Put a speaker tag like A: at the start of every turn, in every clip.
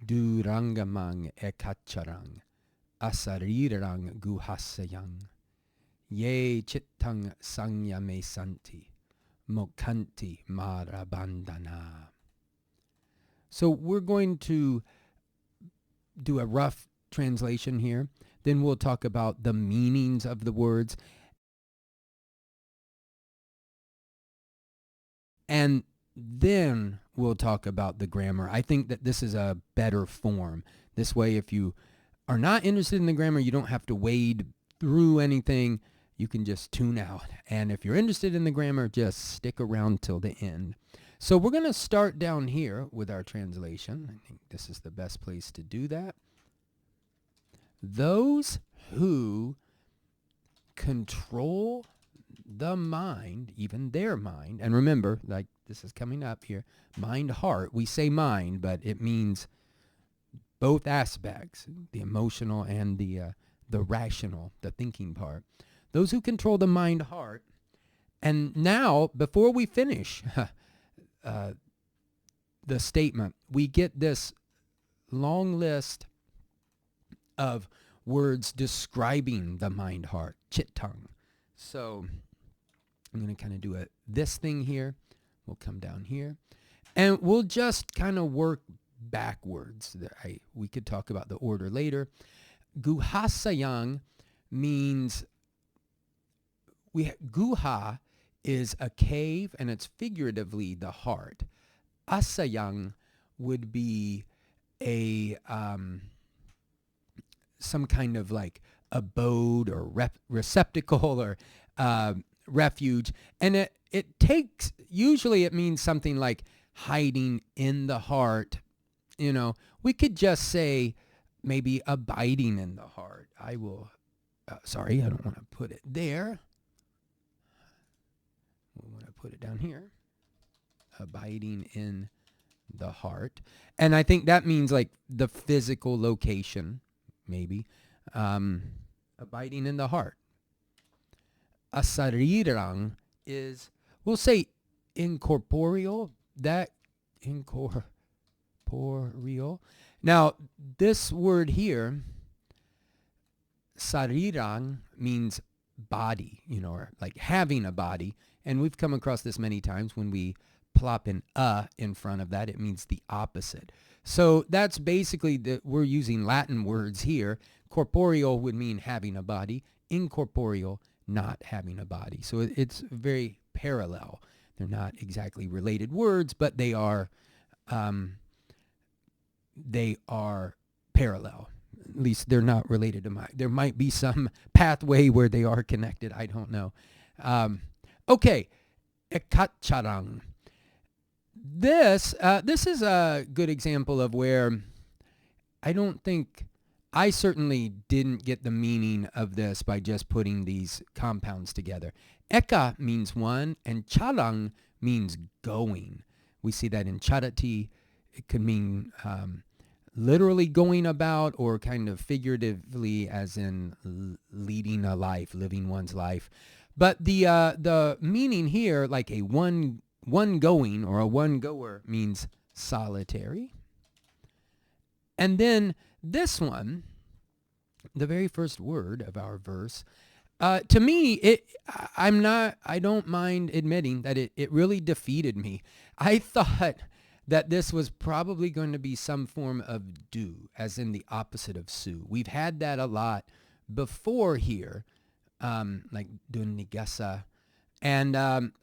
A: Dūraṅgamaṃ ekacaraṃ, asarīraṃ guhāsayaṃ, ye cittaṃ saṃyamessanti, mokkhanti mārabandhanā. So we're going to do a rough translation here. Then we'll talk about the meanings of the words. And then we'll talk about the grammar. I think that this is a better form. This way, if you are not interested in the grammar, you don't have to wade through anything. You can just tune out. And if you're interested in the grammar, just stick around till the end. So we're going to start down here with our translation. I think this is the best place to do that. Those who control the mind, even their mind, and remember, like this is coming up here, mind, heart. We say mind, but it means both aspects, the emotional and the rational, the thinking part. Those who control the mind, heart. And now, before we finish the statement, we get this long list of words describing the mind, heart, cittaṃ. So I'm going to kind of do this thing here. We'll come down here. And we'll just kind of work backwards. We could talk about the order later. Guhāsayaṃ means, guha is a cave, and it's figuratively the heart. Asayaṃ would be a some kind of like abode or receptacle or refuge. And it takes, usually it means something like hiding in the heart. You know, we could just say maybe abiding in the heart. I will, sorry, I don't want to put it there. We want to put it down here. Abiding in the heart. And I think that means like the physical location, maybe. Abiding in the heart. Asarīraṃ is, we'll say incorporeal. That incorporeal. Now, this word here, sarīraṃ, means body, you know, or like having a body. And we've come across this many times. When we plop an in front of that, it means the opposite. So that's basically we're using Latin words here. Corporeal would mean having a body. Incorporeal, not having a body. So it's very parallel. They're not exactly related words, but they are parallel. At least they're not related to there might be some pathway where they are connected. I don't know. Okay, ekacaraṃ. This is a good example of where I certainly didn't get the meaning of this by just putting these compounds together. Eka means one, and caraṃ means going. We see that in charati. It could mean literally going about, or kind of figuratively as in leading a life, living one's life. But the meaning here, like a one going or a one goer, means solitary. And then this one, the very first word of our verse, to me, I don't mind admitting that it really defeated me. I thought that this was probably going to be some form of do, as in the opposite of su. We've had that a lot before here, like dunigasa. And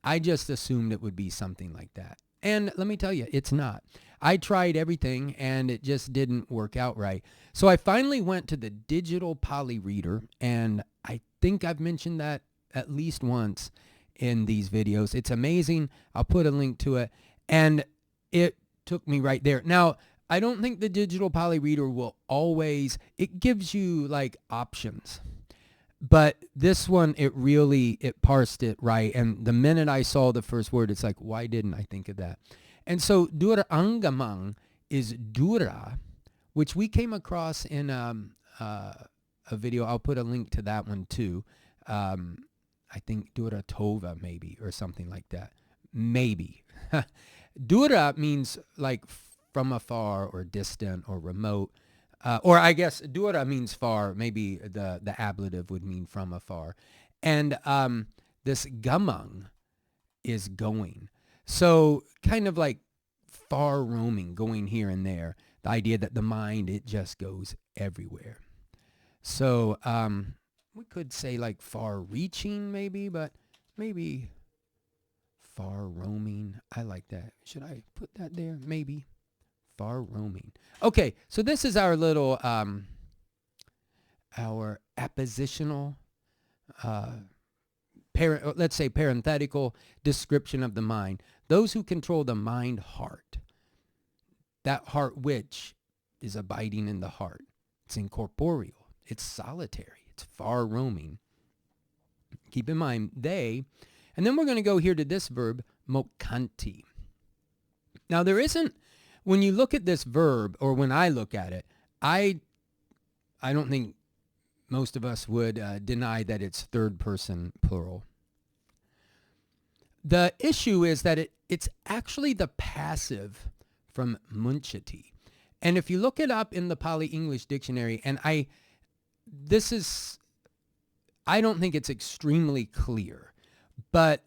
A: I just assumed it would be something like that. And let me tell you, it's not. I tried everything, and it just didn't work out right. So I finally went to the digital Pali reader, and I think I've mentioned that at least once in these videos. It's amazing. I'll put a link to it. And it took me right there. Now, I don't think the digital Pali reader will always, it gives you like options. But this one, it parsed it right. And the minute I saw the first word, it's like, why didn't I think of that? And so Dūraṅgamaṃ is dura, which we came across in a video. I'll put a link to that one too. I think Dura Tova maybe, or something like that. Maybe. Dura means like from afar or distant or remote. Or I guess dura means far. Maybe the ablative would mean from afar. And this gamang is going. So kind of like far roaming, going here and there. The idea that the mind, it just goes everywhere. So we could say like far reaching maybe, but maybe far roaming. I like that. Should I put that there? Maybe. Far roaming. Okay, so this is our little, our appositional, let's say parenthetical description of the mind. Those who control the mind heart. That heart which is abiding in the heart. It's incorporeal. It's solitary. It's far roaming. Keep in mind, they, and then we're going to go here to this verb, mokkhanti. Now there isn't, when you look at this verb, or when I look at it, I don't think most of us would deny that it's third person plural. The issue is that it's actually the passive from munchati. And if you look it up in the Pali English dictionary, and I don't think it's extremely clear, but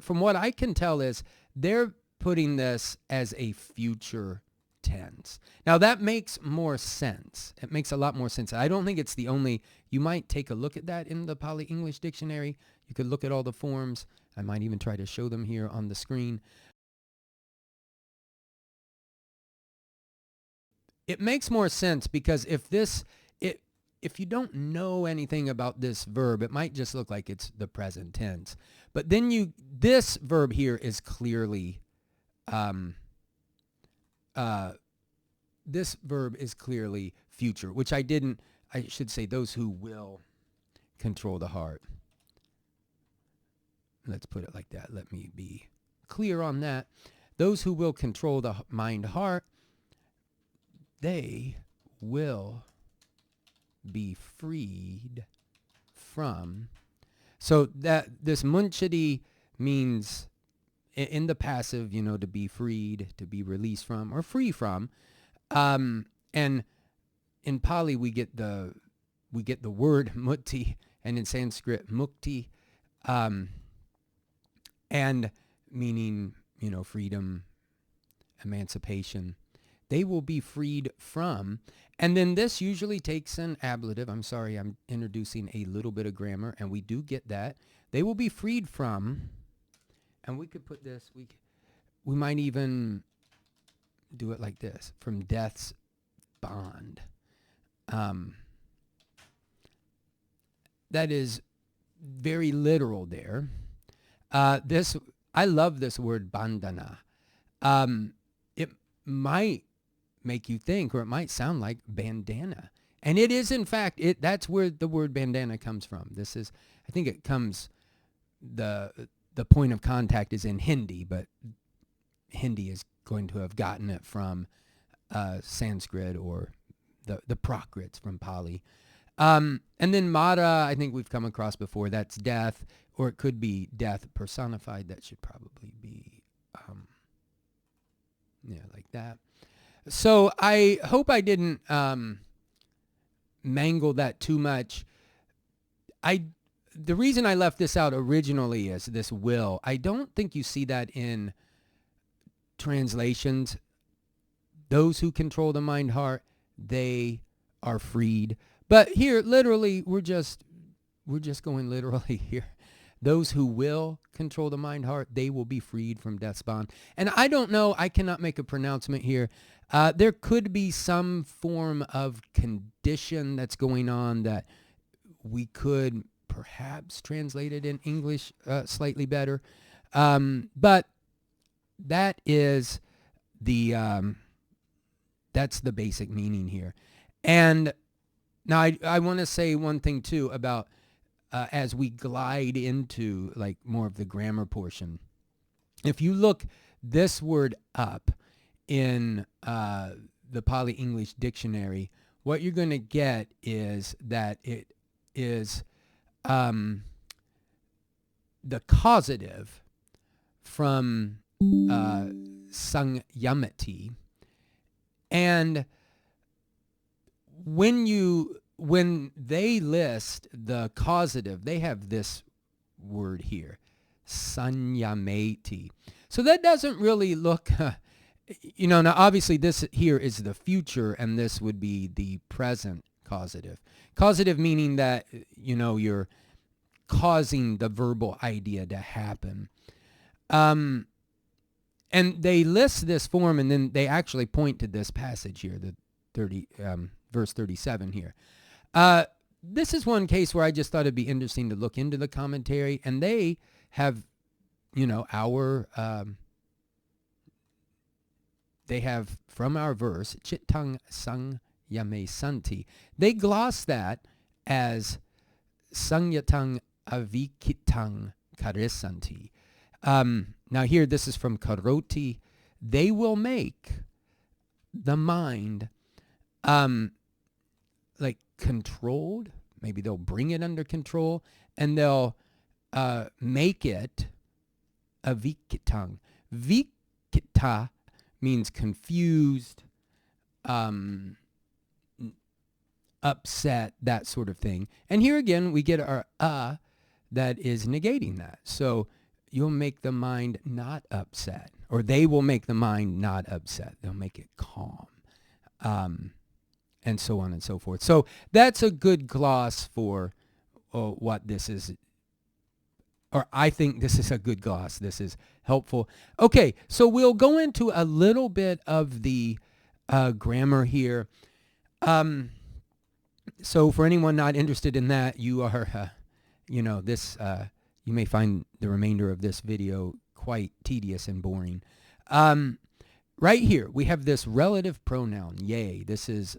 A: from what I can tell is they're putting this as a future tense. Now that makes more sense. It makes a lot more sense. I don't think it's the only, you might take a look at that in the Pali English dictionary. You could look at all the forms. I might even try to show them here on the screen. It makes more sense because if you don't know anything about this verb, it might just look like it's the present tense. But then this verb here is clearly, this verb is clearly future, which I should say those who will control the heart. Let's put it like that. Let me be clear on that. Those who will control the mind heart, they will be freed from. So that this munchati means in the passive, to be freed, to be released from, or free from. And in Pali we get the word mutti, and in Sanskrit mukti, and meaning freedom, emancipation. They will be freed from. And then this usually takes an ablative. I'm sorry, I'm introducing a little bit of grammar, and we do get that. They will be freed from, and we could put this, we might even do it like this, from death's bond. That is very literal there. I love this word bandhana. It might make you think, or it might sound like bandana. And it is, in fact, that's where the word bandana comes from. I think it comes, the point of contact is in Hindi, but Hindi is going to have gotten it from Sanskrit or the Prakrits from Pali. And then Mara, I think we've come across before, that's death, or it could be death personified. That should probably be, like that. So I hope I didn't mangle that too much. The reason I left this out originally is this will. I don't think you see that in translations. Those who control the mind heart, they are freed. But here, literally, we're just going literally here. Those who will control the mind heart, they will be freed from death's bond. And I don't know, I cannot make a pronouncement here. There could be some form of condition that's going on that we could perhaps translate it in English slightly better. But that is that's the basic meaning here. And now I want to say one thing too about as we glide into like more of the grammar portion. If you look this word up in the Pali English dictionary, what you're going to get is that it is the causative from saṃyamessanti, And when they list the causative, they have this word here, saṃyamessanti. So that doesn't really look, now obviously this here is the future, and this would be the present causative. Causative meaning that, you're causing the verbal idea to happen. And they list this form, and then they actually point to this passage here, the verse 37 here. This is one case where I just thought it'd be interesting to look into the commentary, and they have, they have from our verse, cittaṃ saṃyamessanti. They gloss that as saṃyataṃ ekacaraṃ. Now here, this is from Karoti. They will make the mind like controlled. Maybe they'll bring it under control, and they'll make it a vikitaṃ. Vikita means confused, upset, that sort of thing. And here again, we get our that is negating that. So you'll make the mind not upset, or they will make the mind not upset. They'll make it calm, and so on and so forth. So that's a good gloss for what this is, or I think this is a good gloss. This is helpful. Okay, so we'll go into a little bit of the grammar here. So for anyone not interested in that, you are, you may find the remainder of this video quite tedious and boring. Right here, we have this relative pronoun, yea. This is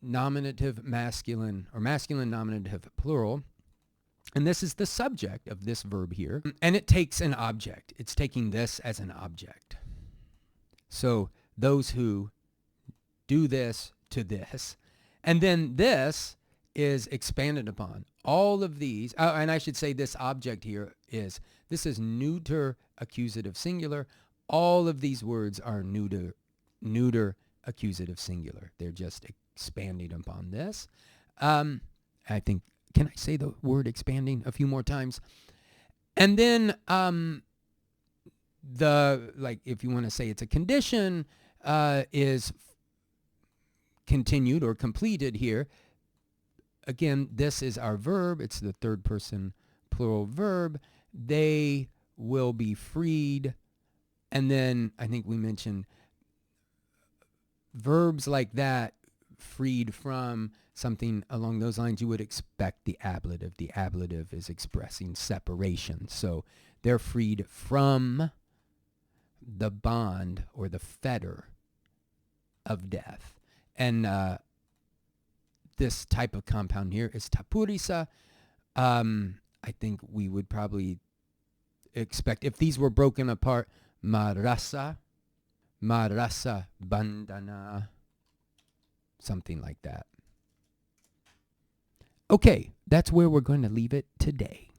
A: nominative masculine, or masculine nominative plural. And this is the subject of this verb here. And it takes an object. It's taking this as an object. So those who do this to this. And then this is expanded upon. All of these, and I should say this object here this is neuter accusative singular. All of these words are neuter accusative singular. They're just expanding upon this. I think, can I say the word expanding a few more times? And then if you want to say it's a condition, is continued or completed here. Again, this is our verb. It's the third person plural verb. They will be freed. And then I think we mentioned verbs like that, freed from, something along those lines. You would expect the ablative. The ablative is expressing separation. So they're freed from the bond or the fetter of death. And this type of compound here is tapurisa. I think we would probably expect, if these were broken apart, mārabandhanā, something like that. Okay, that's where we're going to leave it today.